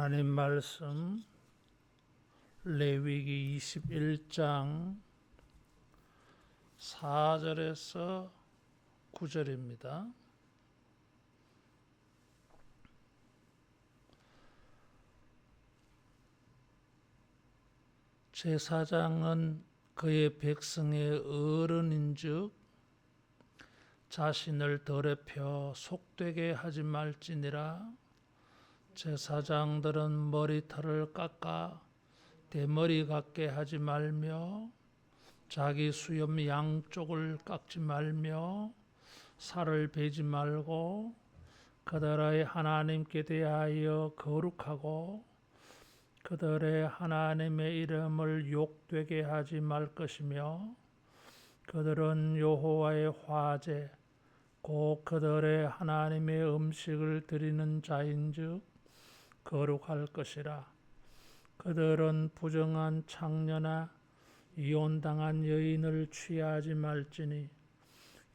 하나님 말씀 레위기 21장 4절에서 9절입니다. 제사장은 그의 백성의 어른인즉 자신을 더럽혀 속되게 하지 말지니라. 제사장들은 머리털을 깎아 대머리 같게 하지 말며 자기 수염 양쪽을 깎지 말며 살을 베지 말고 그들의 하나님께 대하여 거룩하고 그들의 하나님의 이름을 욕되게 하지 말 것이며 그들은 여호와의 화제 곧 그들의 하나님의 음식을 드리는 자인즉 거룩할 것이라. 그들은 부정한 창녀나 이혼당한 여인을 취하지 말지니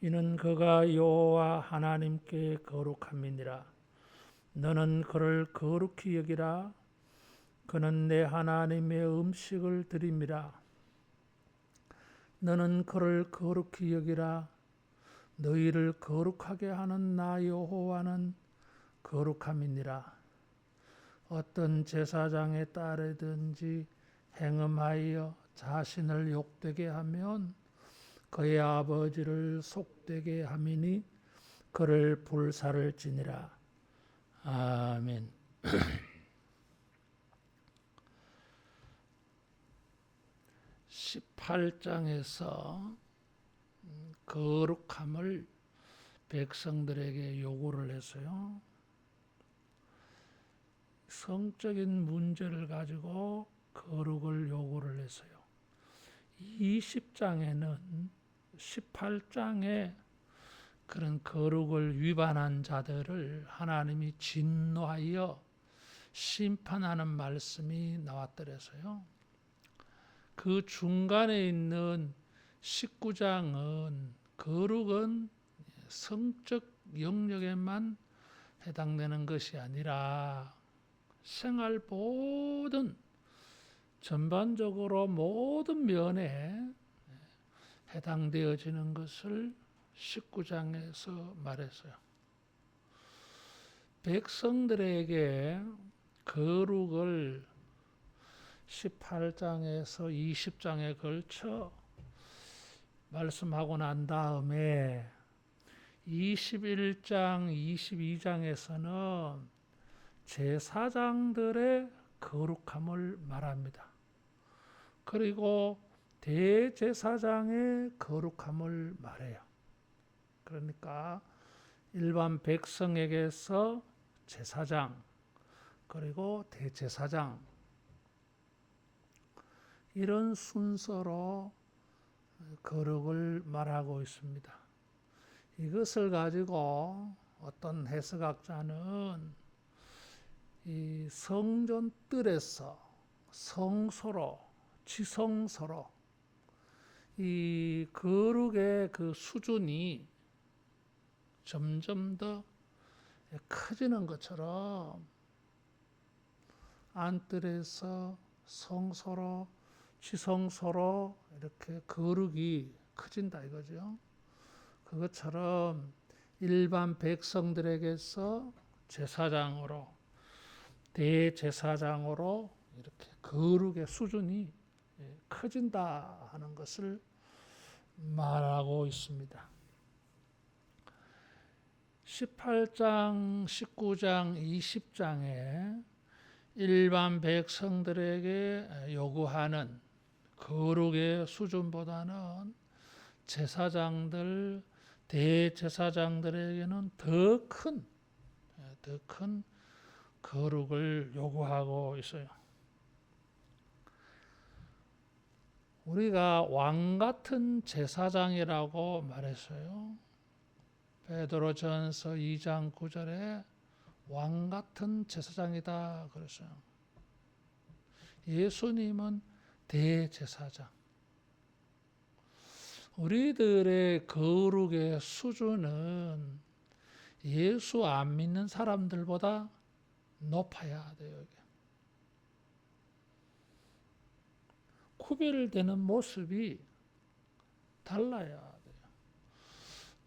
이는 그가 여호와 하나님께 거룩함이니라. 너는 그를 거룩히 여기라. 그는 내 하나님의 음식을 드림이라. 너는 그를 거룩히 여기라. 너희를 거룩하게 하는 나 여호와는 거룩함이니라. 어떤 제사장에 따르든지 행음하여 자신을 욕되게 하면 그의 아버지를 속되게 함이니 그를 불사를 지니라. 아멘. 18장에서 거룩함을 백성들에게 요구를 했어요. 성적인 문제를 가지고 거룩을 요구를 했어요. 20장에는 18장에 그런 거룩을 위반한 자들을 하나님이 진노하여 심판하는 말씀이 나왔더래서요. 그 중간에 있는 19장은 거룩은 성적 영역에만 해당되는 것이 아니라 생활 모든 전반적으로 모든 면에 해당되어지는 것을 19장에서 말했어요. 백성들에게 거룩을 18장에서 20장에 걸쳐 말씀하고 난 다음에 21장, 22장에서는 제사장들의 거룩함을 말합니다. 그리고 대제사장의 거룩함을 말해요. 그러니까 일반 백성에게서 제사장, 그리고 대제사장 이런 순서로 거룩을 말하고 있습니다. 이것을 가지고 어떤 해석학자는 이 성전 뜰에서 성소로 지성소로 이 거룩의 그 수준이 점점 더 커지는 것처럼 안뜰에서 성소로 지성소로 이렇게 거룩이 커진다 이거죠. 그것처럼 일반 백성들에게서 제사장으로 대제사장으로 이렇게 거룩의 수준이 커진다 하는 것을 말하고 있습니다. 18장, 19장, 20장에 일반 백성들에게 요구하는 거룩의 수준보다는 제사장들, 대제사장들에게는 더 큰 거룩을 요구하고 있어요. 우리가 왕 같은 제사장이라고 말했어요. 베드로전서 2장 9절에 왕 같은 제사장이다 그랬어요. 예수님은 대제사장. 우리들의 거룩의 수준은 예수 안 믿는 사람들보다 높아야 돼요. 구별되는 모습이 달라야 돼요.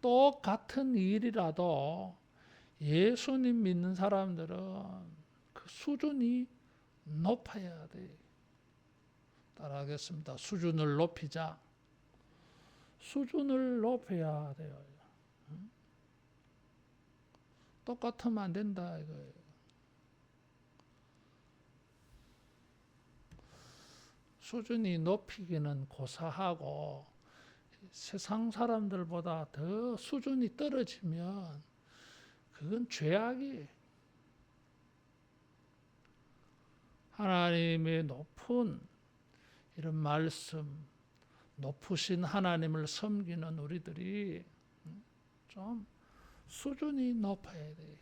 똑같은 일이라도 예수님 믿는 사람들은 그 수준이 높아야 돼. 따라하겠습니다. 수준을 높이자. 수준을 높여야 돼요. 똑같으면 안 된다 이거예요. 수준이 높이기는 고사하고 세상 사람들보다 더 수준이 떨어지면 그건 죄악이에요. 하나님의 높은 이런 말씀, 높으신 하나님을 섬기는 우리들이 좀 수준이 높아야 돼.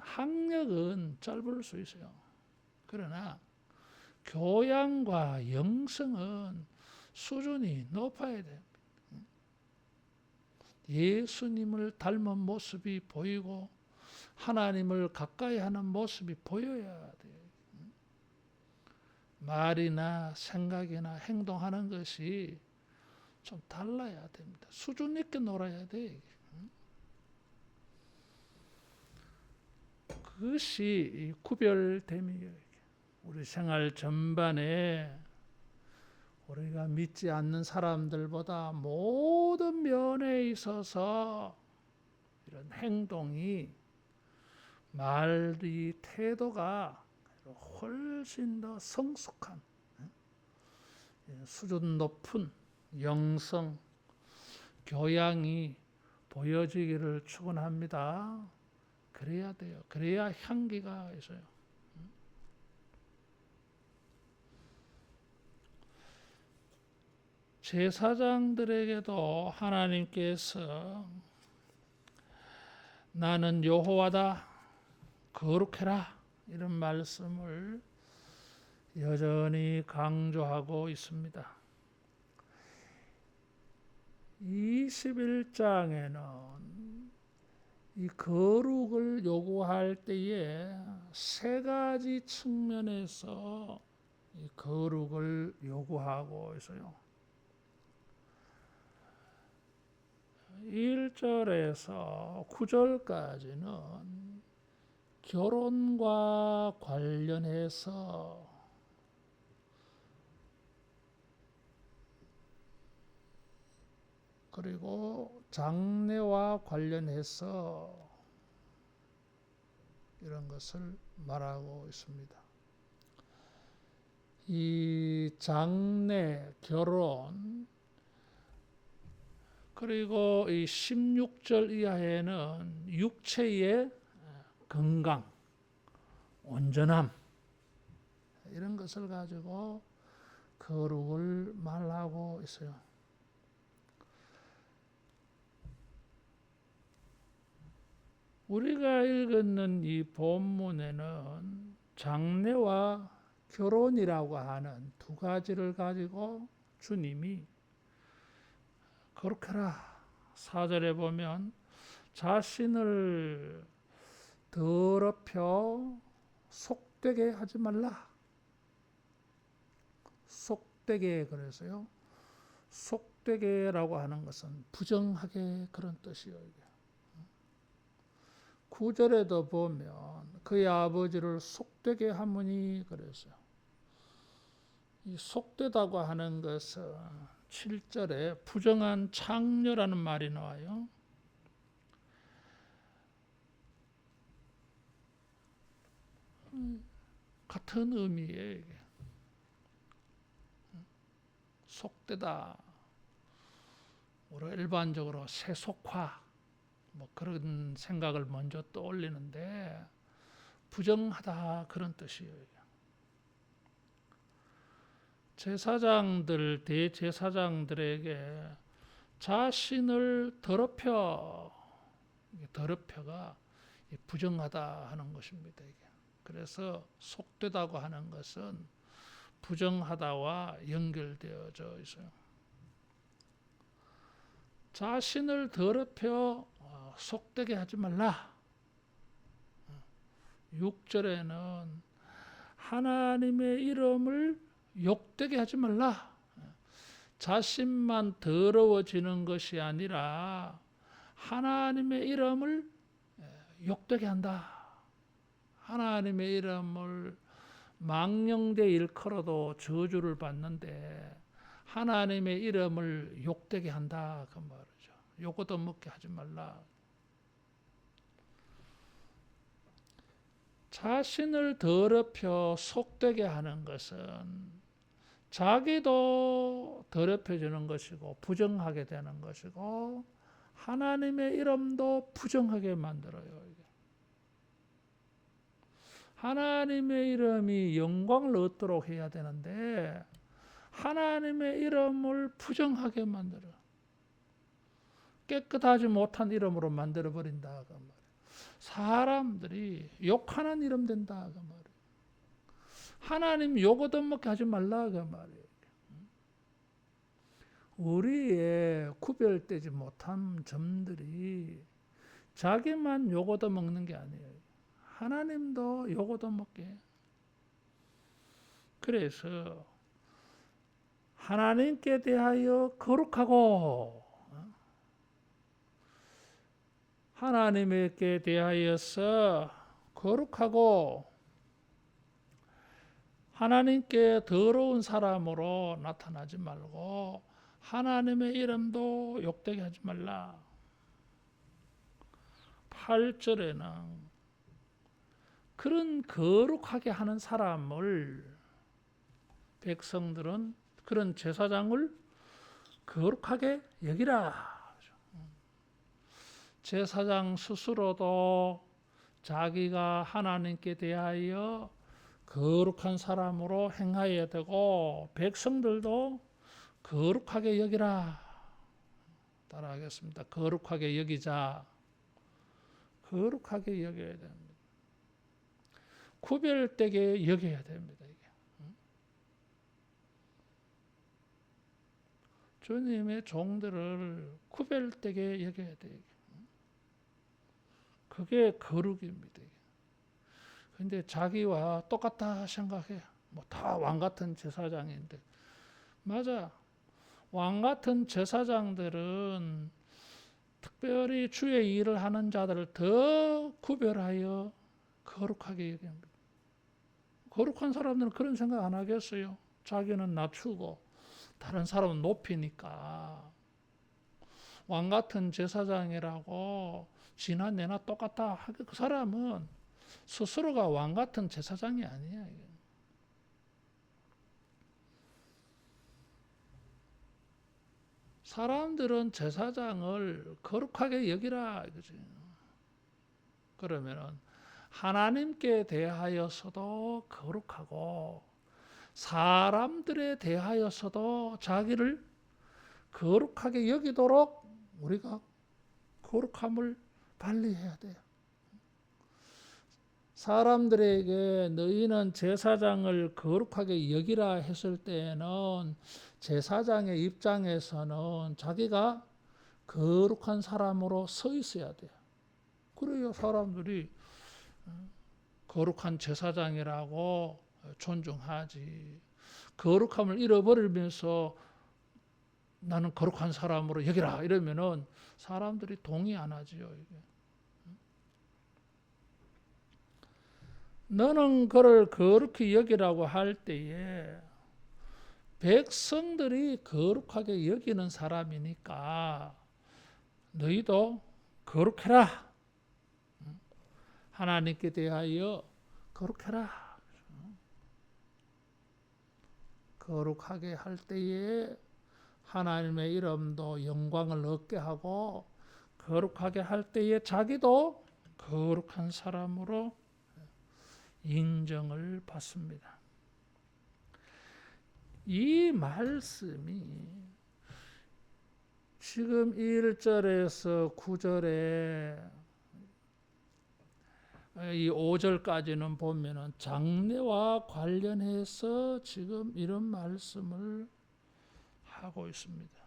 학력은 짧을 수 있어요. 그러나 교양과 영성은 수준이 높아야 돼. 예수님을 닮은 모습이 보이고 하나님을 가까이 하는 모습이 보여야 돼. 말이나 생각이나 행동하는 것이 좀 달라야 됩니다. 수준 있게 놀아야 돼. 그것이 구별됨이에요. 우리 생활 전반에 우리가 믿지 않는 사람들보다 모든 면에 있어서 이런 행동이, 말이, 태도가 훨씬 더 성숙한 수준 높은 영성, 교양이 보여지기를 축원합니다. 그래야 돼요. 그래야 향기가 있어요. 제사장들에게도 하나님께서 나는 여호와다 거룩해라 이런 말씀을 여전히 강조하고 있습니다. 21장에는 이 거룩을 요구할 때에 세 가지 측면에서 이 거룩을 요구하고 있어요. 1절에서 9절까지는 결혼과 관련해서 그리고 장례와 관련해서 이런 것을 말하고 있습니다. 이 장례, 결혼, 그리고 이 16절 이하에는 육체의 건강, 온전함 이런 것을 가지고 거룩을 말하고 있어요. 우리가 읽는 이 본문에는 장례와 결혼이라고 하는 두 가지를 가지고 주님이 거룩해라. 4절에 보면 자신을 더럽혀 속되게 하지 말라. 속되게 그래서요. 속되게라고 하는 것은 부정하게 그런 뜻이에요. 9절에도 보면 그의 아버지를 속되게 하무니 그랬어요. 이 속되다고 하는 것은 7절에 부정한 창녀라는 말이 나와요. 같은 의미예요. 이게. 속되다. 우리가 일반적으로 세속화 뭐 그런 생각을 먼저 떠올리는데 부정하다 그런 뜻이에요. 제사장들, 대제사장들에게 자신을 더럽혀가 부정하다 하는 것입니다. 이게. 그래서 속되다고 하는 것은 부정하다와 연결되어져 있어요. 자신을 더럽혀 속되게 하지 말라. 6절에는 하나님의 이름을 욕되게 하지 말라. 자신만 더러워지는 것이 아니라 하나님의 이름을 욕되게 한다. 하나님의 이름을 망령되 일컬어도 저주를 받는데 하나님의 이름을 욕되게 한다 그 말이죠. 욕 얻어먹게 하지 말라. 자신을 더럽혀 속되게 하는 것은 자기도 더럽혀지는 것이고 부정하게 되는 것이고 하나님의 이름도 부정하게 만들어요. 하나님의 이름이 영광을 얻도록 해야 되는데 하나님의 이름을 부정하게 만들어. 깨끗하지 못한 이름으로 만들어 버린다 그 말이에요. 사람들이 욕하는 이름 된다 그 말이에요. 하나님 욕 얻어먹게 하지 말라 그 말이에요. 우리의 구별되지 못한 점들이 자기만 욕 얻어먹는 게 아니에요. 하나님도 욕 얻어먹게. 그래서 하나님께 대하여 거룩하고 하나님께 대하여서 거룩하고 하나님께 더러운 사람으로 나타나지 말고 하나님의 이름도 욕되게 하지 말라. 8절에는 그런 거룩하게 하는 사람을 백성들은 그런 제사장을 거룩하게 여기라. 제사장 스스로도 자기가 하나님께 대하여 거룩한 사람으로 행하여야 되고 백성들도 거룩하게 여기라. 따라하겠습니다. 거룩하게 여기자. 거룩하게 여겨야 됩니다. 구별되게 여겨야 됩니다. 이게. 주님의 종들을 구별되게 여겨야 돼요. 그게 거룩입니다. 근데 자기와 똑같다 생각해. 뭐 다 왕 같은 제사장인데. 맞아. 왕 같은 제사장들은 특별히 주의 일을 하는 자들을 더 구별하여 거룩하게 여깁니다. 거룩한 사람들은 그런 생각 안 하겠어요. 자기는 낮추고 다른 사람은 높이니까. 왕 같은 제사장이라고 지나 내나 똑같다. 그 사람은 스스로가 왕 같은 제사장이 아니야. 사람들은 제사장을 거룩하게 여기라 이거지. 그러면은 하나님께 대하여서도 거룩하고 사람들에 대하여서도 자기를 거룩하게 여기도록 우리가 거룩함을 발휘해야 돼요. 사람들에게 너희는 제사장을 거룩하게 여기라 했을 때에는 제사장의 입장에서는 자기가 거룩한 사람으로 서 있어야 돼요. 그래야 사람들이 거룩한 제사장이라고 존중하지. 거룩함을 잃어버리면서 나는 거룩한 사람으로 여기라 이러면은 사람들이 동의 안 하지요. 이게. 너는 그를 거룩히 여기라고 할 때에 백성들이 거룩하게 여기는 사람이니까 너희도 거룩해라. 하나님께 대하여 거룩해라. 거룩하게 할 때에 하나님의 이름도 영광을 얻게 하고 거룩하게 할 때에 자기도 거룩한 사람으로 인정을 받습니다. 이 말씀이 지금 1절에서 9절에 이 5절까지는 보면은 장례와 관련해서 지금 이런 말씀을 하고 있습니다.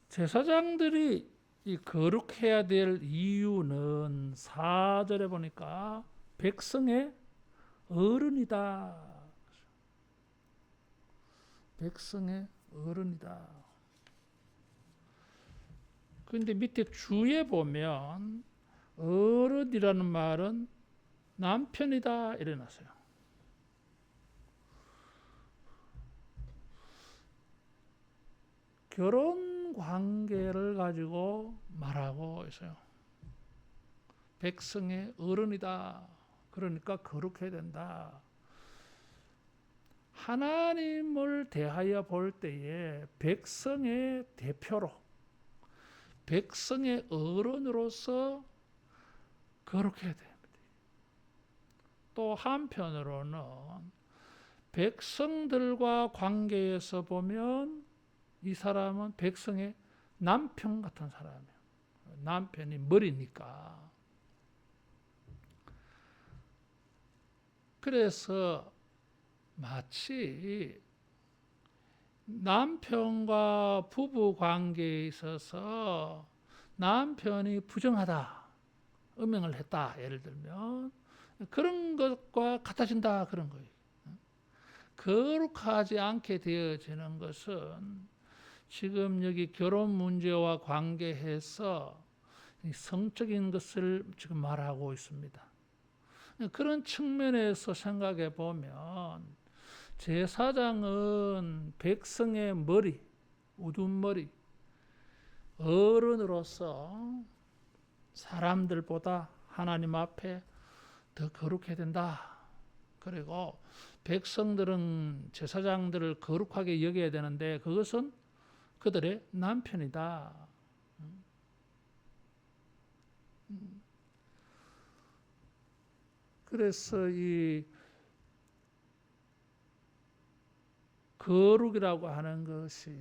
제사장들이 이 거룩해야 될 이유는 4절에 보니까 백성의 어른이다. 백성의 어른이다. 그런데 밑에 주에 보면 어른이라는 말은 남편이다 이래 놨어요. 결혼 관계를 가지고 말하고 있어요. 백성의 어른이다. 그러니까 거룩해야 된다. 하나님을 대하여 볼 때에 백성의 대표로, 백성의 어른으로서 거룩해야 됩니다. 또 한편으로는 백성들과 관계에서 보면 이 사람은 백성의 남편 같은 사람이에요. 남편이 머리니까. 그래서 마치 남편과 부부 관계에 있어서 남편이 부정하다, 음행을 했다, 예를 들면 그런 것과 같아진다, 그런 거예요. 거룩하지 않게 되어지는 것은 지금 여기 결혼 문제와 관계해서 성적인 것을 지금 말하고 있습니다. 그런 측면에서 생각해 보면 제사장은 백성의 머리, 우두머리, 어른으로서 사람들보다 하나님 앞에 더 거룩해야 된다. 그리고 백성들은 제사장들을 거룩하게 여겨야 되는데 그것은 그들의 남편이다. 그래서 이 거룩이라고 하는 것이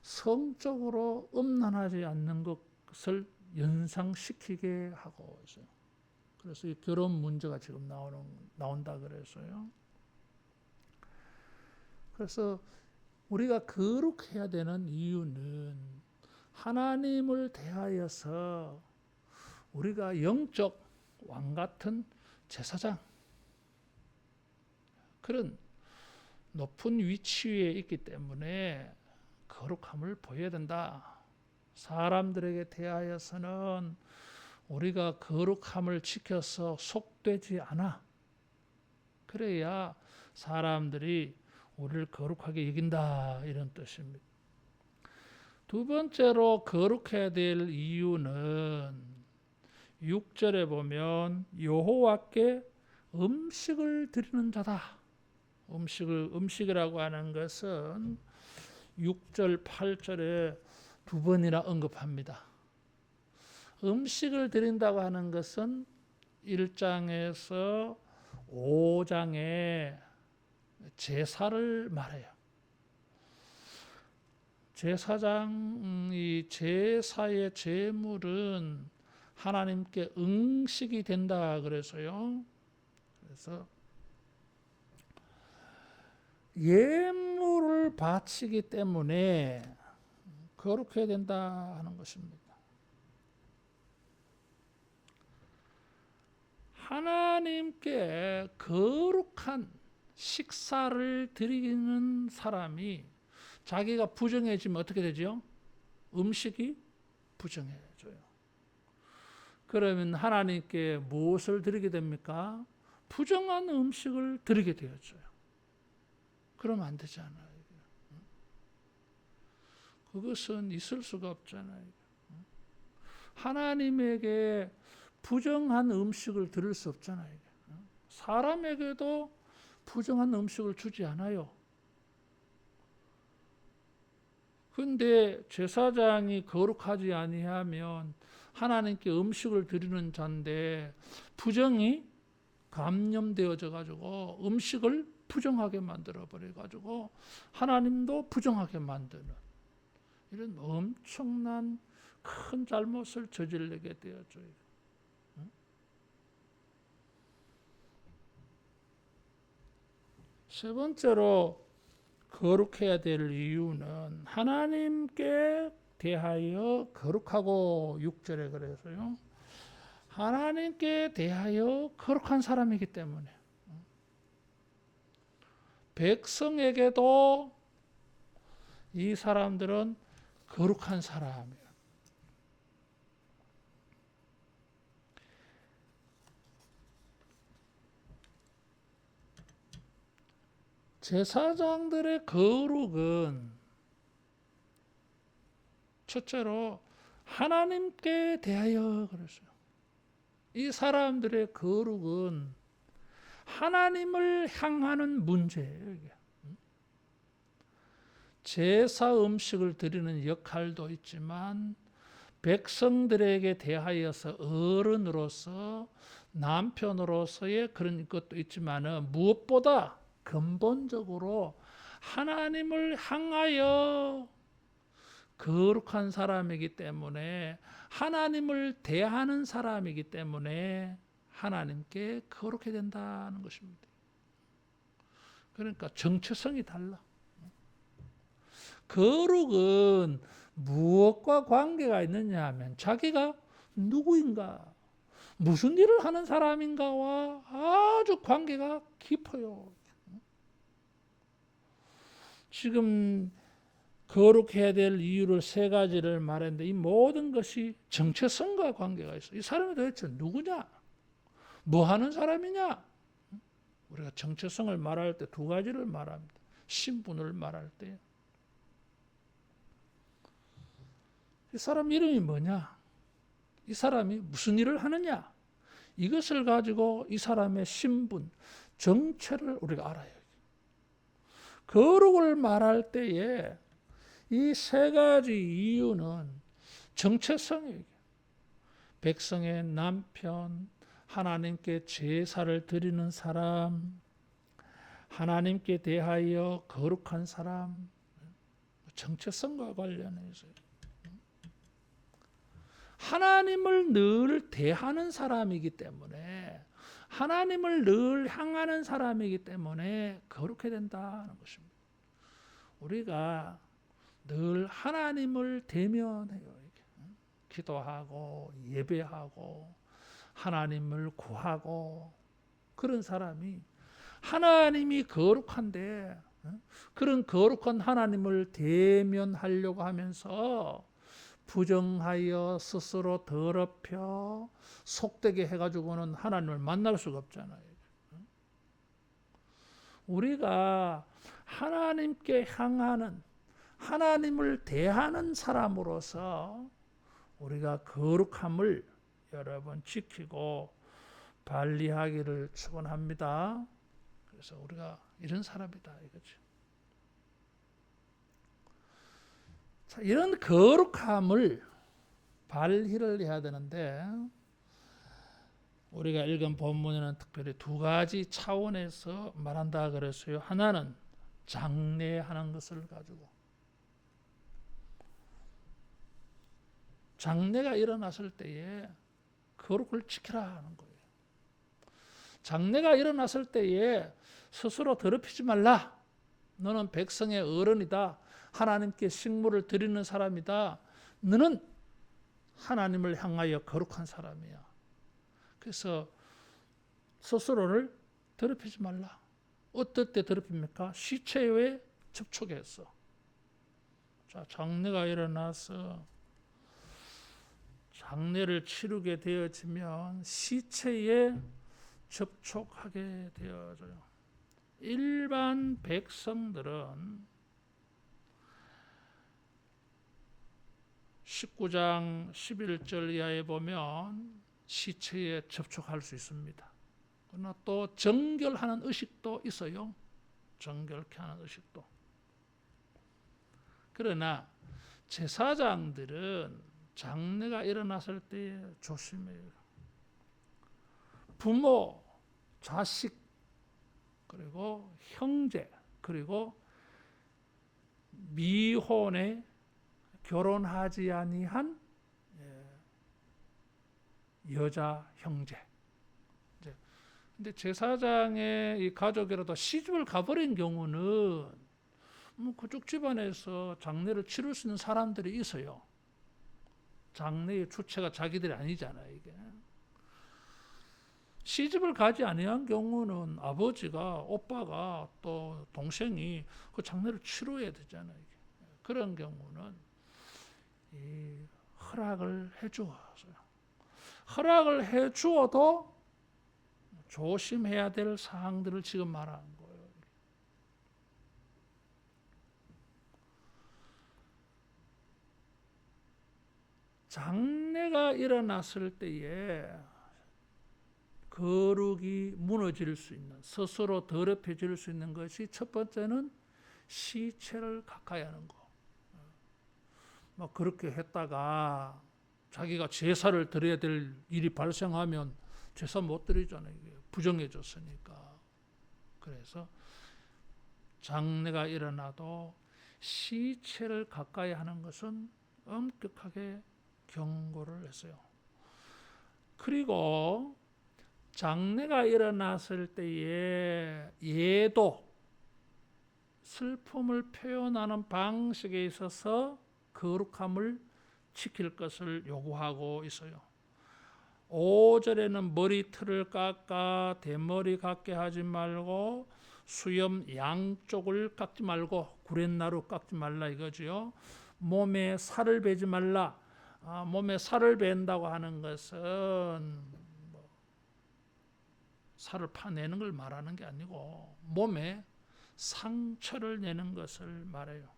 성적으로 음란하지 않는 것을 연상시키게 하고 있어요. 그래서 이 결혼 문제가 지금 나온다 그래서요. 그래서 우리가 거룩해야 되는 이유는 하나님을 대하여서 우리가 영적 왕 같은 제사장, 그런 높은 위치에 있기 때문에 거룩함을 보여야 된다. 사람들에게 대하여서는 우리가 거룩함을 지켜서 속되지 않아. 그래야 사람들이 우리를 거룩하게 여긴다, 이런 뜻입니다. 두 번째로 거룩해야 될 이유는 6절에 보면 여호와께 음식을 드리는 자다. 음식이라고 하는 것은 6절, 8절에 두 번이나 언급합니다. 음식을 드린다고 하는 것은 1장에서 5장의 제사를 말해요. 제사장이 제사의 제물은 하나님께 응식이 된다 그래서요. 그래서 예물을 바치기 때문에 거룩해야 된다 하는 것입니다. 하나님께 거룩한 식사를 드리는 사람이 자기가 부정해지면 어떻게 되죠? 음식이 부정해져요. 그러면 하나님께 무엇을 드리게 됩니까? 부정한 음식을 드리게 되어져요. 그러면 안 되잖아요. 그것은 있을 수가 없잖아요. 하나님에게 부정한 음식을 드릴 수 없잖아요. 사람에게도 부정한 음식을 주지 않아요. 근데 제사장이 거룩하지 아니하면 하나님께 음식을 드리는 자인데 부정이 감염되어져 가지고 음식을 부정하게 만들어 버려 가지고 하나님도 부정하게 만드는 이런 엄청난 큰 잘못을 저지르게 되어져요. 세 번째로 거룩해야 될 이유는 하나님께 대하여 거룩하고 6절에 그래서요. 하나님께 대하여 거룩한 사람이기 때문에 백성에게도 이 사람들은 거룩한 사람이에요. 제사장들의 거룩은 첫째로 하나님께 대하여 그랬어요. 이 사람들의 거룩은 하나님을 향하는 문제예요. 이게. 제사 음식을 드리는 역할도 있지만 백성들에게 대하여서 어른으로서 남편으로서의 그런 것도 있지만 무엇보다 근본적으로 하나님을 향하여 거룩한 사람이기 때문에 하나님을 대하는 사람이기 때문에 하나님께 거룩해야 된다는 것입니다. 그러니까 정체성이 달라. 거룩은 무엇과 관계가 있느냐 하면 자기가 누구인가, 무슨 일을 하는 사람인가와 아주 관계가 깊어요. 지금 거룩해야 될 이유를 세 가지를 말했는데 이 모든 것이 정체성과 관계가 있어요. 이 사람이 도대체 누구냐? 뭐 하는 사람이냐? 우리가 정체성을 말할 때 두 가지를 말합니다. 신분을 말할 때. 이 사람 이름이 뭐냐? 이 사람이 무슨 일을 하느냐? 이것을 가지고 이 사람의 신분, 정체를 우리가 알아야 해요. 거룩을 말할 때에 이 세 가지 이유는 정체성이에요. 백성의 남편, 하나님께 제사를 드리는 사람, 하나님께 대하여 거룩한 사람, 정체성과 관련해서 하나님을 늘 대하는 사람이기 때문에 하나님을 늘 향하는 사람이기 때문에 거룩해야 된다는 것입니다. 우리가 늘 하나님을 대면해요. 기도하고 예배하고 하나님을 구하고 그런 사람이 하나님이 거룩한데 그런 거룩한 하나님을 대면하려고 하면서 부정하여 스스로 더럽혀 속되게 해가지고는 하나님을 만날 수가 없잖아요. 우리가 하나님께 향하는 하나님을 대하는 사람으로서 우리가 거룩함을 여러분 지키고 관리하기를 축원합니다. 그래서 우리가 이런 사람이다 이거죠. 자, 이런 거룩함을 발휘를 해야 되는데 우리가 읽은 본문에는 특별히 두 가지 차원에서 말한다 그랬어요. 하나는 장례하는 것을 가지고 장례가 일어났을 때에 거룩을 지키라 하는 거예요. 장례가 일어났을 때에 스스로 더럽히지 말라. 너는 백성의 어른이다. 하나님께 식물을 드리는 사람이다. 너는 하나님을 향하여 거룩한 사람이야. 그래서 스스로를 더럽히지 말라. 어떨 때 더럽힙니까? 시체에 접촉해서. 자, 장례가 일어나서 장례를 치르게 되어지면 시체에 접촉하게 되어져요. 일반 백성들은 19장 11절 이하에 보면 시체에 접촉할 수 있습니다. 그러나 또 정결하는 의식도 있어요. 정결케 하는 의식도. 그러나 제사장들은 장례가 일어났을 때 조심해요. 부모, 자식, 그리고 형제, 그리고 미혼에 결혼하지 아니한 여자 형제. 근데 제사장의 이 가족이라도 시집을 가버린 경우는 그쪽 집안에서 장례를 치를 수 있는 사람들이 있어요. 장례의 주체가 자기들이 아니잖아요, 이게. 시집을 가지 아니한 경우는 아버지가, 오빠가, 또 동생이 그 장례를 치러야 되잖아요. 그런 경우는 이 허락을 해주었어요. 허락을 해주어도 조심해야 될 사항들을 지금 말하는 거예요. 장례가 일어났을 때에 거룩이 무너질 수 있는, 스스로 더럽혀질 수 있는 것이 첫 번째는 시체를 가까이 하는 거. 뭐 그렇게 했다가 자기가 제사를 드려야 될 일이 발생하면 제사 못 드리잖아요. 이게 부정해졌으니까. 그래서 장례가 일어나도 시체를 가까이 하는 것은 엄격하게 경고를 했어요. 그리고 장례가 일어났을 때에 예도, 슬픔을 표현하는 방식에 있어서 거룩함을 지킬 것을 요구하고 있어요. 5절에는 머리털을 깎아 대머리 같게 하지 말고 수염 양쪽을 깎지 말고 구렛나루 깎지 말라 이거지요. 몸에 살을 베지 말라. 몸에 살을 벤다고 하는 것은 살을 파내는 걸 말하는 게 아니고 몸에 상처를 내는 것을 말해요.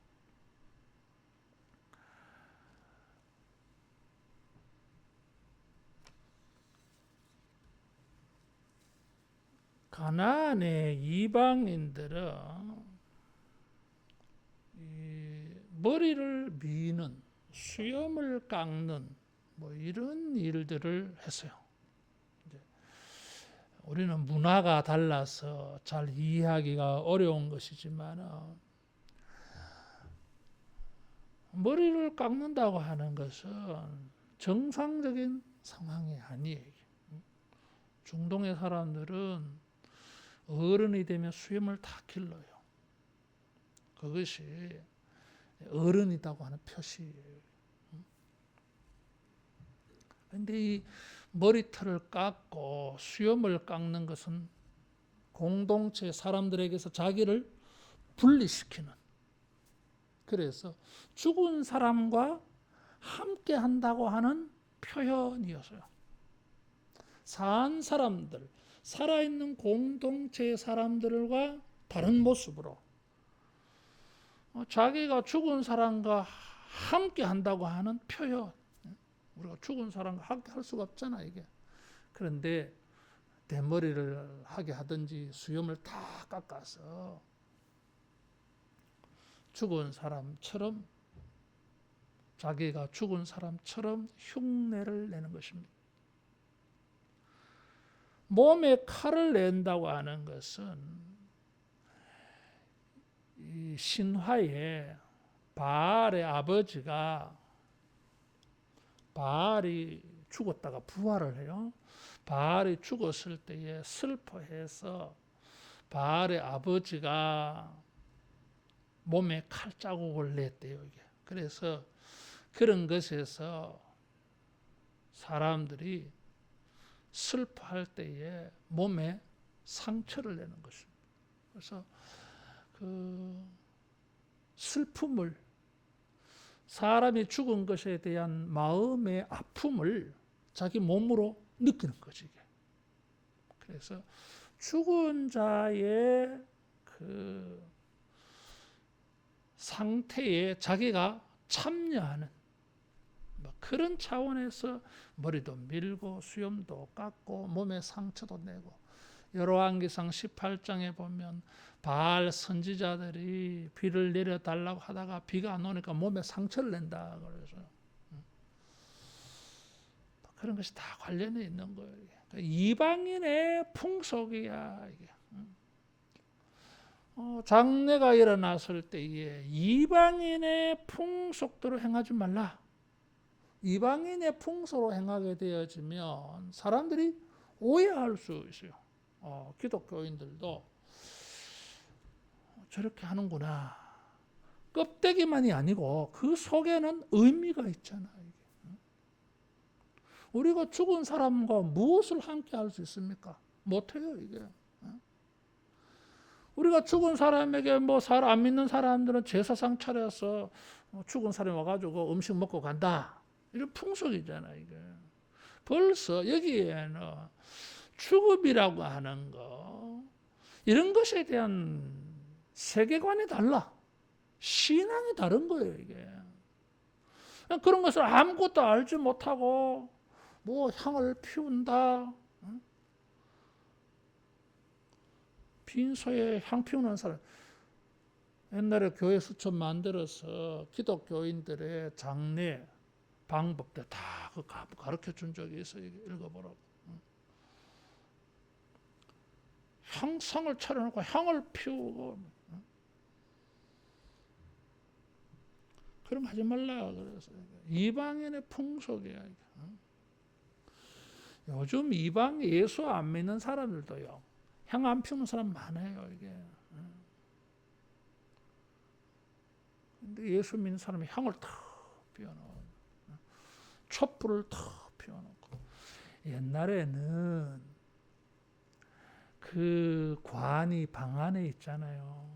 가나안의 이방인들은 머리를 미는, 수염을 깎는 뭐 이런 일들을 했어요. 우리는 문화가 달라서 잘 이해하기가 어려운 것이지만 머리를 깎는다고 하는 것은 정상적인 상황이 아니에요. 중동의 사람들은 어른이 되면 수염을 다 길러요. 그것이 어른이라고 하는 표시예요. 그런데 이 머리털을 깎고 수염을 깎는 것은 공동체 사람들에게서 자기를 분리시키는, 그래서 죽은 사람과 함께 한다고 하는 표현이었어요. 산 사람들, 살아있는 공동체의 사람들과 다른 모습으로 자기가 죽은 사람과 함께 한다고 하는 표현. 우리가 죽은 사람과 함께 할 수가 없잖아 이게. 그런데 대머리를 하게 하든지 수염을 다 깎아서 죽은 사람처럼, 자기가 죽은 사람처럼 흉내를 내는 것입니다. 몸에 칼을 낸다고 하는 것은 이 신화에 바알의 아버지가, 바알이 죽었다가 부활을 해요. 바알이 죽었을 때에 슬퍼해서 바알의 아버지가 몸에 칼자국을 냈대요. 이게. 그래서 그런 것에서 사람들이 슬퍼할 때에 몸에 상처를 내는 것입니다. 그래서 그 슬픔을, 사람이 죽은 것에 대한 마음의 아픔을 자기 몸으로 느끼는 거지 이게. 그래서 죽은 자의 그 상태에 자기가 참여하는 그런 차원에서 머리도 밀고 수염도 깎고 몸에 상처도 내고, 여로왕기상 18장에 보면 바알 선지자들이 비를 내려달라고 하다가 비가 안 오니까 몸에 상처를 낸다 그래서 그런 것이 다 관련해 있는 거예요. 이방인의 풍속이야 이게. 장례가 일어났을 때에 이방인의 풍속대로 행하지 말라. 이방인의 풍속으로 행하게 되어지면 사람들이 오해할 수 있어요. 기독교인들도 저렇게 하는구나. 껍데기만이 아니고 그 속에는 의미가 있잖아. 우리가 죽은 사람과 무엇을 함께 할 수 있습니까? 못해요, 이게. 우리가 죽은 사람에게 뭐 안 믿는 사람들은 제사상 차려서 죽은 사람이 와가지고 음식 먹고 간다. 이런 풍속이잖아요, 이게. 벌써 여기에는 죽음이라고 하는 거, 이런 것에 대한 세계관이 달라. 신앙이 다른 거예요, 이게. 그런 것을 아무것도 알지 못하고 뭐 향을 피운다. 빈소에 향 피우는 사람. 옛날에 교회 수첩 만들어서 기독교인들의 장례 방법들 다 가르쳐 준 적이 있어요. 읽어보라고. 향상을 차려놓고 향을 피우고. 그럼 하지 말라 그래서. 이방인의 풍속이야. 요즘 이방 예수 안 믿는 사람들도요. 향 안 피우는 사람 많아요, 이게. 근데 예수 믿는 사람이 향을 탁 피워놓고, 촛불을 탁 피워놓고. 옛날에는 그 관이 방 안에 있잖아요.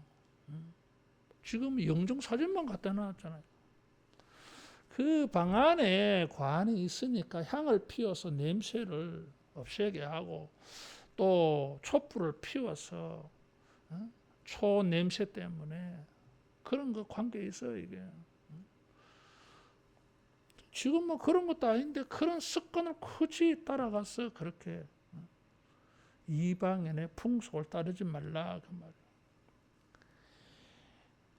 지금 영정 사진만 갖다 놨잖아요. 그 방 안에 관이 있으니까 향을 피워서 냄새를 없애게 하고, 또 촛불을 피워서 초 냄새 때문에 그런 거 관계 있어요, 이게. 지금 뭐 그런 것도 아닌데 그런 습관을 굳이 따라가서 그렇게 이방인의 풍속을 따르지 말라 그 말이에요.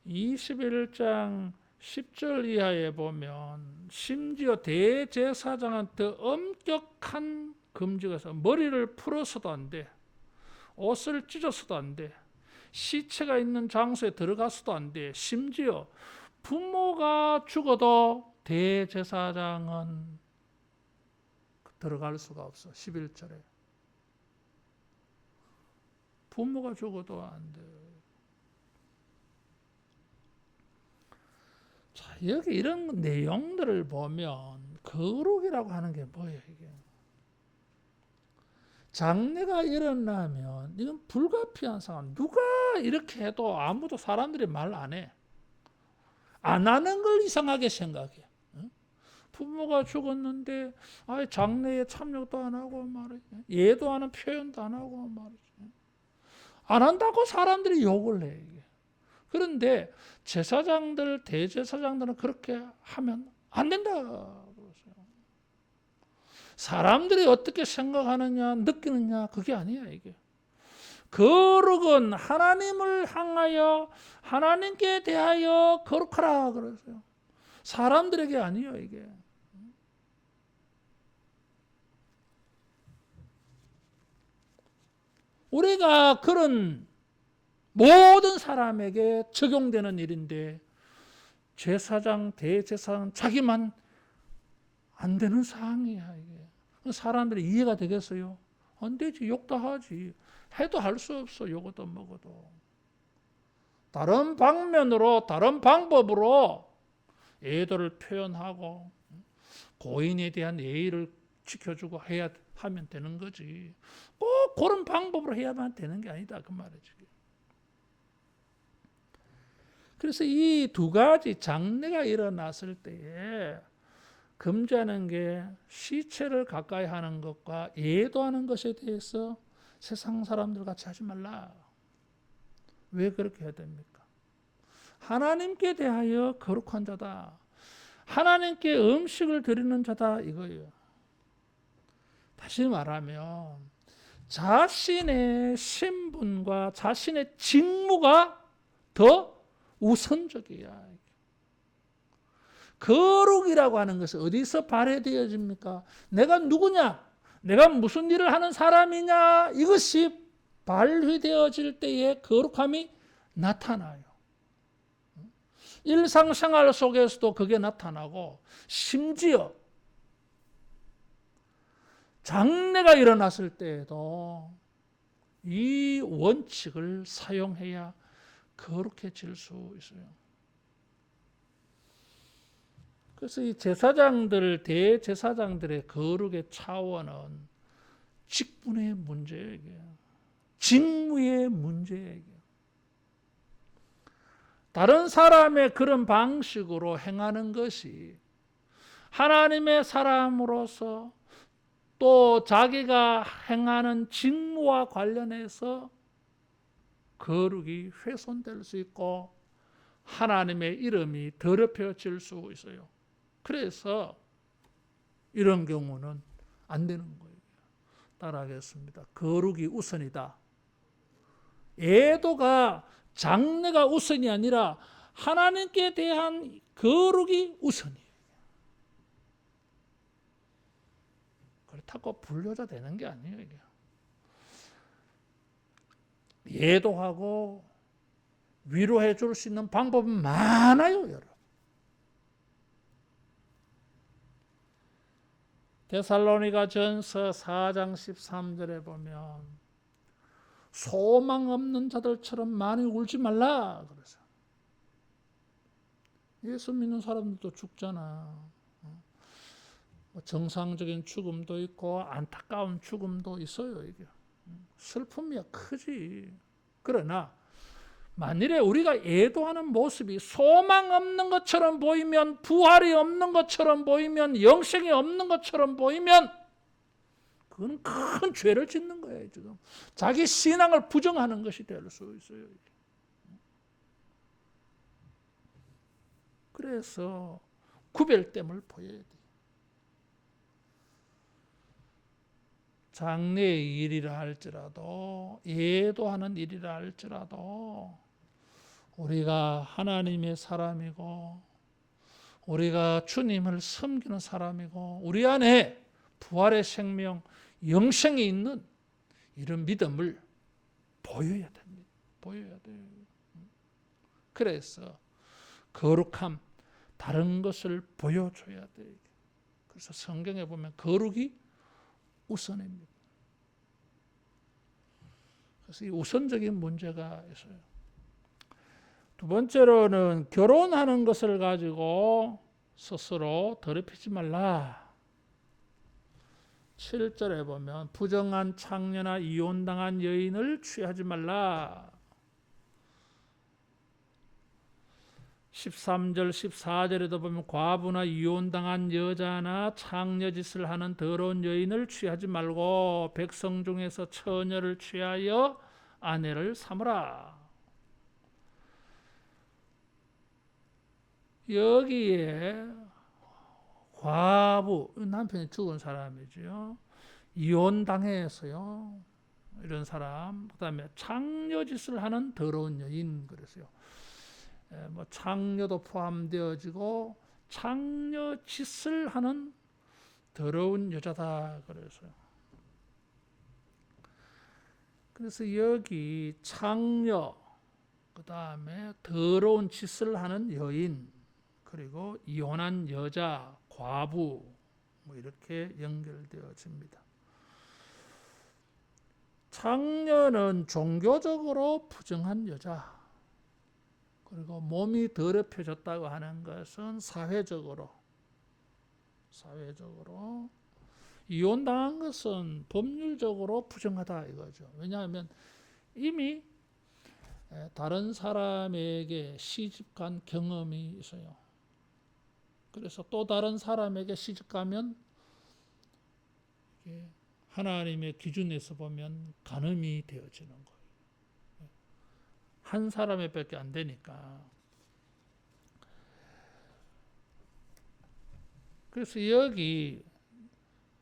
21장 10절 이하에 보면 심지어 대제사장한테 엄격한 금지가 있어. 머리를 풀어서도 안 돼. 옷을 찢어서도 안 돼. 시체가 있는 장소에 들어가서도 안 돼. 심지어 부모가 죽어도 대제사장은 들어갈 수가 없어. 11절에. 부모가 죽어도 안 돼. 자, 여기 이런 내용들을 보면 거룩이라고 하는 게 뭐예요, 이게? 장례가 일어나면 이건 불가피한 상황. 누가 이렇게 해도 아무도 사람들이 말 안 해. 안 하는 걸 이상하게 생각해. 부모가 죽었는데 장례에 참여도 안 하고 말이지. 예도 하는 표현도 안 하고 말이지. 안 한다고 사람들이 욕을 해. 이게. 그런데 제사장들, 대제사장들은 그렇게 하면 안 된다. 사람들이 어떻게 생각하느냐, 느끼느냐, 그게 아니야, 이게. 거룩은 하나님을 향하여, 하나님께 대하여 거룩하라, 그랬어요. 사람들에게 아니에요, 이게. 우리가 그런 모든 사람에게 적용되는 일인데, 제사장, 대제사장, 자기만 안 되는 상황이야, 이게. 사람들이 이해가 되겠어요? 안 되지. 욕도 하지. 해도 할 수 없어. 욕도 먹어도. 다른 방면으로, 다른 방법으로 예도를 표현하고 고인에 대한 예의를 지켜주고 하면 되는 거지. 꼭 그런 방법으로 해야만 되는 게 아니다. 그 말이지. 그래서 이 두 가지 장례가 일어났을 때에 금지하는 게 시체를 가까이 하는 것과 예도하는 것에 대해서 세상 사람들 같이 하지 말라. 왜 그렇게 해야 됩니까? 하나님께 대하여 거룩한 자다. 하나님께 음식을 드리는 자다 이거예요. 다시 말하면 자신의 신분과 자신의 직무가 더 우선적이야. 거룩이라고 하는 것은 어디서 발휘되어집니까? 내가 누구냐? 내가 무슨 일을 하는 사람이냐? 이것이 발휘되어질 때에 거룩함이 나타나요. 일상생활 속에서도 그게 나타나고 심지어 장례가 일어났을 때에도 이 원칙을 사용해야 거룩해질 수 있어요. 그래서 이 제사장들, 대제사장들의 거룩의 차원은 직분의 문제예요. 직무의 문제예요. 다른 사람의 그런 방식으로 행하는 것이 하나님의 사람으로서 또 자기가 행하는 직무와 관련해서 거룩이 훼손될 수 있고 하나님의 이름이 더럽혀질 수 있어요. 그래서 이런 경우는 안 되는 거예요. 따라하겠습니다. 거룩이 우선이다. 애도가 장래가 우선이 아니라 하나님께 대한 거룩이 우선이에요. 그렇다고 불효자 되는 게 아니에요. 이게. 애도하고 위로해 줄 수 있는 방법은 많아요, 여러분. 데살로니가 전서 4장 13절에 보면 소망 없는 자들처럼 많이 울지 말라. 그래서 예수 믿는 사람들도 죽잖아. 정상적인 죽음도 있고 안타까운 죽음도 있어요. 이게 슬픔이 크지. 그러나 만일에 우리가 애도하는 모습이 소망 없는 것처럼 보이면, 부활이 없는 것처럼 보이면, 영생이 없는 것처럼 보이면 그건 큰 죄를 짓는 거예요. 지금 자기 신앙을 부정하는 것이 될 수 있어요. 그래서 구별됨을 보여야 돼. 장래의 일이라 할지라도, 애도하는 일이라 할지라도 우리가 하나님의 사람이고 우리가 주님을 섬기는 사람이고 우리 안에 부활의 생명, 영생이 있는 이런 믿음을 보여야 됩니다. 보여야 돼요. 그래서 거룩함, 다른 것을 보여줘야 돼요. 그래서 성경에 보면 거룩이 우선입니다. 그래서 이 우선적인 문제가 있어요. 두 번째로는 결혼하는 것을 가지고 스스로 더럽히지 말라. 7절에 보면 부정한 창녀나 이혼당한 여인을 취하지 말라. 13절 14절에도 보면 과부나 이혼당한 여자나 창녀짓을 하는 더러운 여인을 취하지 말고 백성 중에서 처녀를 취하여 아내를 삼으라. 여기에 과부, 남편이 죽은 사람이죠. 이혼당해서요. 이런 사람. 그 다음에 창녀짓을 하는 더러운 여인. 그랬어요. 뭐 창녀도 포함되어지고 창녀짓을 하는 더러운 여자다. 그래서요. 그래서 여기 창녀, 그 다음에 더러운 짓을 하는 여인, 그리고 이혼한 여자, 과부, 뭐 이렇게 연결되어집니다. 창녀는 종교적으로 부정한 여자, 그리고 몸이 더럽혀졌다고 하는 것은 사회적으로 이혼당한 것은 법률적으로 부정하다 이거죠. 왜냐하면 이미 다른 사람에게 시집간 경험이 있어요. 그래서 또 다른 사람에게 시집가면 하나님의 기준에서 보면 간음이 되어지는 거예요. 한 사람에밖에 안 되니까. 그래서 여기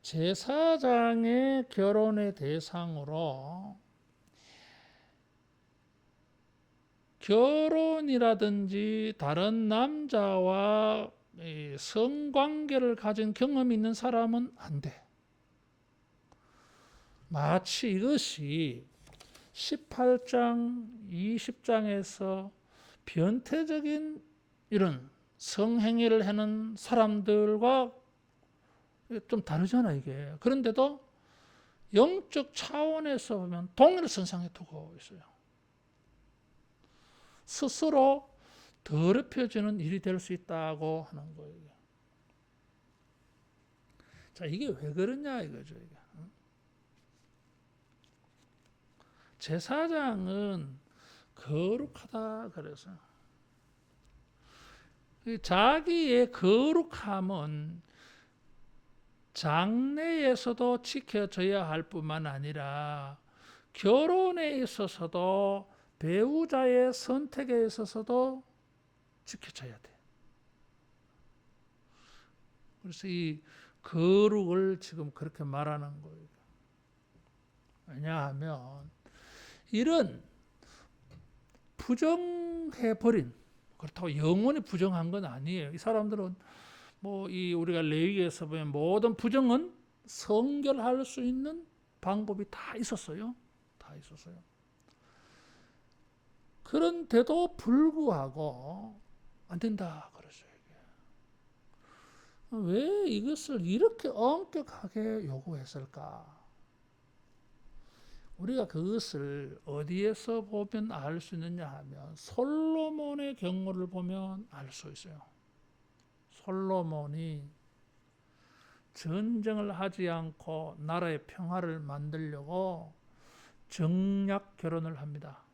제사장의 결혼의 대상으로 결혼이라든지 다른 남자와 성관계를 가진 경험이 있는 사람은 안 돼. 마치 이것이 18장, 20장에서 변태적인 이런 성행위를 하는 사람들과 좀 다르잖아 이게. 그런데도 영적 차원에서 보면 동일선상에 두고 있어요. 스스로 더럽혀지는 일이 될 수 있다고 하는 거예요. 자, 이게 왜 그러냐 이거죠. 이게. 제사장은 거룩하다 그래서 자기의 거룩함은 장래에서도 지켜져야 할 뿐만 아니라 결혼에 있어서도 배우자의 선택에 있어서도 지켜져야 돼. 그래서 이 거룩을 지금 그렇게 말하는 거예요. 왜냐하면 이런 부정해버린, 그렇다고 영원히 부정한 건 아니에요. 이 사람들은 이 우리가 레위기에서 보면 모든 부정은 성결할 수 있는 방법이 다 있었어요. 다 있었어요. 그런데도 불구하고 안 된다 그러죠. 왜 이것을 이렇게 엄격하게 요구했을까? 우리가 그것을 어디에서 보면 알 수 있느냐 하면 솔로몬의 경우를 보면 알 수 있어요. 솔로몬이 전쟁을 하지 않고 나라의 평화를 만들려고 정략 결혼을 합니다.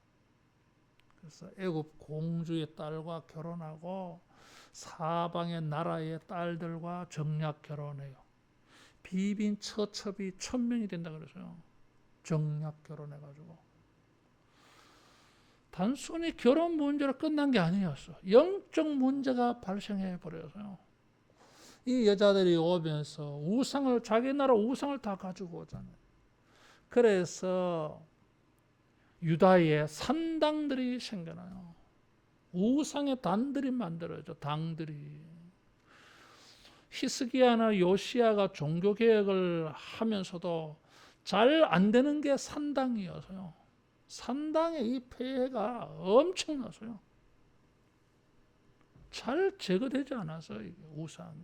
그래서 애굽 공주의 딸과 결혼하고 사방의 나라의 딸들과 정략 결혼해요. 비빈 처첩이 1000명이 된다 그래서요. 정략 결혼해가지고 단순히 결혼 문제로 끝난 게 아니었어. 영적 문제가 발생해 버려서요. 이 여자들이 오면서 우상을, 자기 나라 우상을 다 가지고 오잖아요. 그래서 유다에 산당들이 생겨나요. 우상의 단들이 만들어져. 당들이. 히스기야나 요시야가 종교개혁을 하면서도 잘 안 되는 게 산당이어서요. 산당의 이 폐해가 엄청나서요. 잘 제거되지 않아서 이게 우상.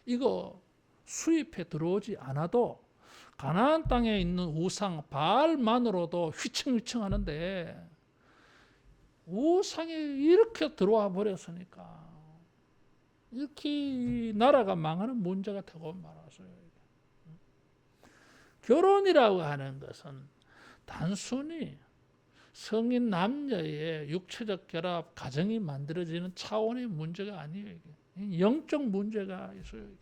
이거 수입해 들어오지 않아도 가나안 땅에 있는 우상 바알만으로도 휘청휘청하는데 우상이 이렇게 들어와 버렸으니까 이렇게 나라가 망하는 문제가 되고 말았어요. 결혼이라고 하는 것은 단순히 성인 남녀의 육체적 결합, 가정이 만들어지는 차원의 문제가 아니에요. 이게. 영적 문제가 있어요. 이게.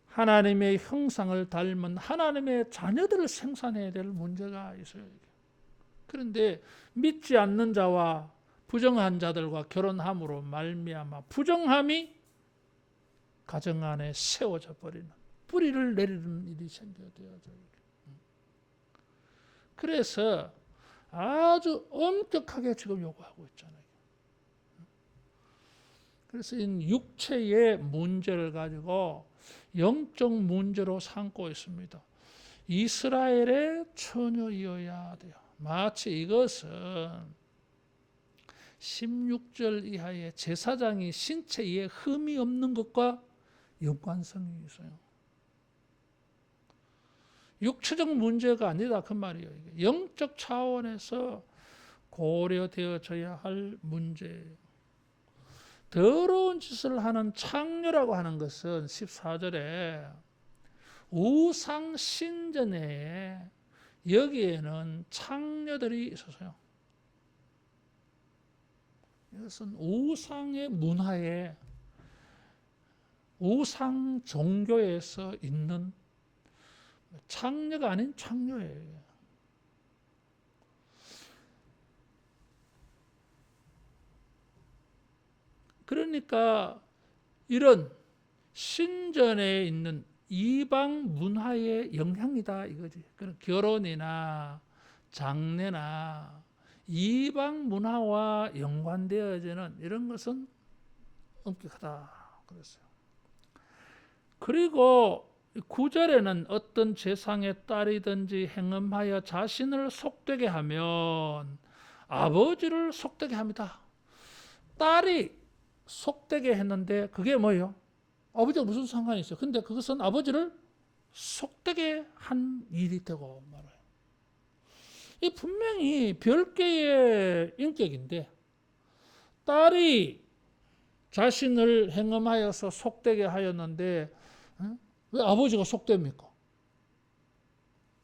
하나님의 형상을 닮은 하나님의 자녀들을 생산해야 될 문제가 있어요. 이게. 그런데 믿지 않는 자와 부정한 자들과 결혼함으로 말미암아 부정함이 가정 안에 세워져 버리는, 뿌리를 내리는 일이 생겨야 돼요. 그래서 아주 엄격하게 지금 요구하고 있잖아요. 그래서 이 육체의 문제를 가지고 영적 문제로 삼고 있습니다. 이스라엘의 처녀이어야 돼요. 마치 이것은 16절 이하의 제사장이 신체에 흠이 없는 것과 연관성이 있어요. 육체적 문제가 아니다 그 말이에요. 이게 영적 차원에서 고려되어져야 할 문제예요. 더러운 짓을 하는 창녀라고 하는 것은 14절에 우상 신전에 여기에는 창녀들이 있어서요. 이것은 우상의 문화에, 우상 종교에서 있는 창녀가 아닌 창녀예요. 그러니까 이런 신전에 있는 이방 문화의 영향이다 이거지. 결혼이나 장례나 이방 문화와 연관되어지는 이런 것은 엄격하다 그랬어요. 그리고 9절에는 어떤 제상의 딸이든지 행음하여 자신을 속되게 하면 아버지를 속되게 합니다. 딸이 속되게 했는데 그게 뭐예요? 아버지가 무슨 상관이 있어요? 근데 그것은 아버지를 속되게 한 일이 되고 말아요. 이 분명히 별개의 인격인데 딸이 자신을 행음하여서 속되게 하였는데 왜 아버지가 속됩니까?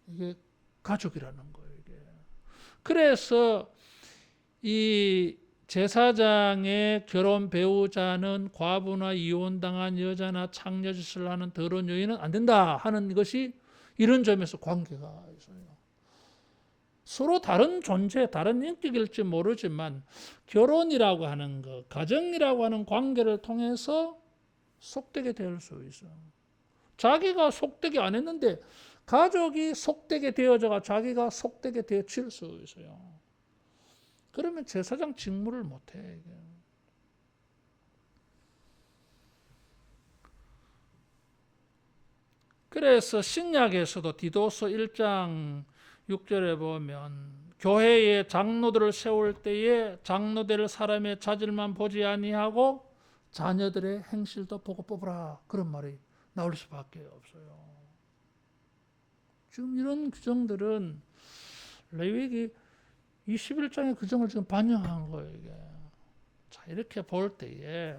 이게 가족이라는 거예요. 이게. 그래서 이 제사장의 결혼 배우자는 과부나 이혼당한 여자나 창녀짓을 하는 더러운 여인은 안 된다 하는 것이 이런 점에서 관계가 있어요. 서로 다른 존재, 다른 인격일지 모르지만 결혼이라고 하는 것, 가정이라고 하는 관계를 통해서 속되게 될 수 있어요. 자기가 속되게 안 했는데 가족이 속되게 되어져가 자기가 속되게 되어질 수 있어요. 그러면 제사장 직무를 못해. 그래서 신약에서도 디도서 1장 6절에 보면 교회에 장로들을 세울 때에 장로될 사람의 자질만 보지 아니하고 자녀들의 행실도 보고 뽑으라, 그런 말이 나올 수밖에 없어요. 지금 이런 규정들은 레위기 21장의 규정을 지금 반영한 거예요. 이게. 자, 이렇게 볼 때에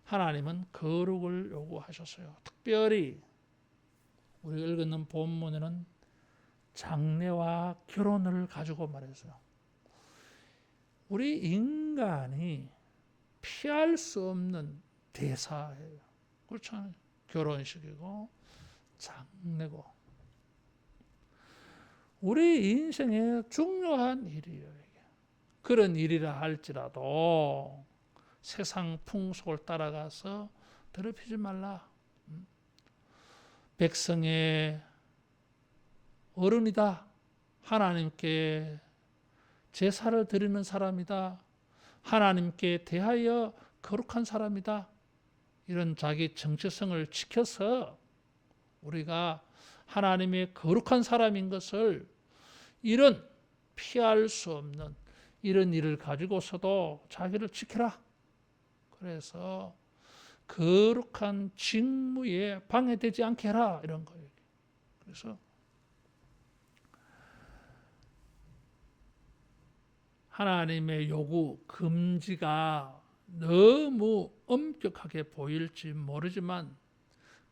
하나님은 거룩을 요구하셨어요. 특별히 우리가 읽는 본문에는 장례와 결혼을 가지고 말했어요. 우리 인간이 피할 수 없는 대사예요. 그렇잖아요. 결혼식이고 장례고 우리 인생의 중요한 일이에요. 이게. 그런 일이라 할지라도 세상 풍속을 따라가서 더럽히지 말라. 백성의 어른이다. 하나님께 제사를 드리는 사람이다. 하나님께 대하여 거룩한 사람이다. 이런 자기 정체성을 지켜서 우리가 하나님의 거룩한 사람인 것을 이런 피할 수 없는 이런 일을 가지고서도 자기를 지켜라. 그래서 거룩한 직무에 방해되지 않게 해라. 이런 거예요. 그래서 하나님의 요구, 금지가 너무 엄격하게 보일지 모르지만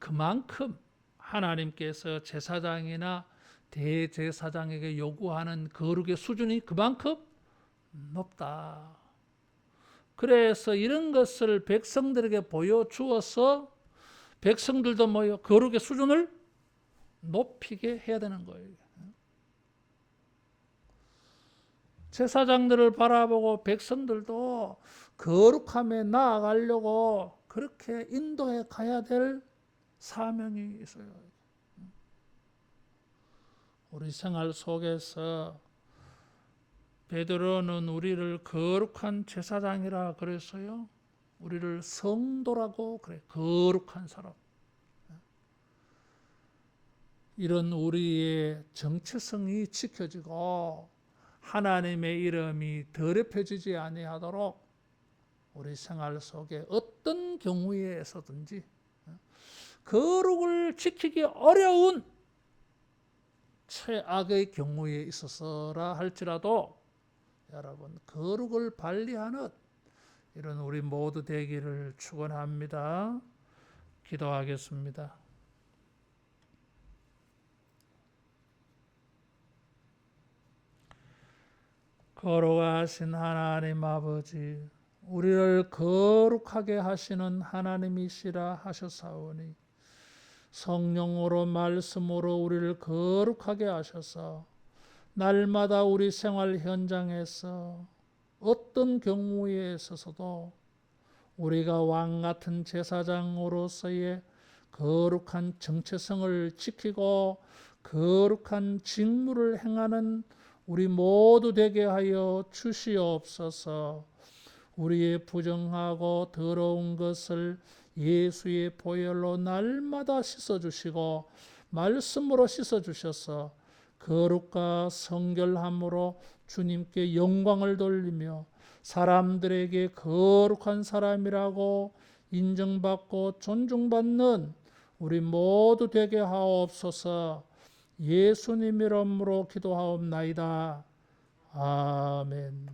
그만큼 하나님께서 제사장이나 대제사장에게 요구하는 거룩의 수준이 그만큼 높다. 그래서 이런 것을 백성들에게 보여주어서 백성들도 뭐요? 거룩의 수준을 높이게 해야 되는 거예요. 제사장들을 바라보고 백성들도 거룩함에 나아가려고 그렇게 인도해 가야 될 사명이 있어요. 우리 생활 속에서 베드로는 우리를 거룩한 제사장이라 그랬어요. 우리를 성도라고 그래. 거룩한 사람. 이런 우리의 정체성이 지켜지고 하나님의 이름이 더럽혀지지 아니하도록 우리 생활 속에 어떤 경우에서든지 거룩을 지키기 어려운 최악의 경우에 있어서라 할지라도 여러분 거룩을 발휘하는 이런 우리 모두 되기를 축원합니다. 기도하겠습니다. 거룩하신 하나님 아버지, 우리를 거룩하게 하시는 하나님이시라 하셨사오니 성령으로 말씀으로 우리를 거룩하게 하셔서 날마다 우리 생활 현장에서 어떤 경우에 있어서도 우리가 왕 같은 제사장으로서의 거룩한 정체성을 지키고 거룩한 직무를 행하는 우리 모두 되게 하여 주시옵소서. 우리의 부정하고 더러운 것을 예수의 보혈로 날마다 씻어주시고 말씀으로 씻어주셔서 거룩과 성결함으로 주님께 영광을 돌리며 사람들에게 거룩한 사람이라고 인정받고 존중받는 우리 모두 되게 하옵소서. 예수님 이름으로 기도하옵나이다. 아멘.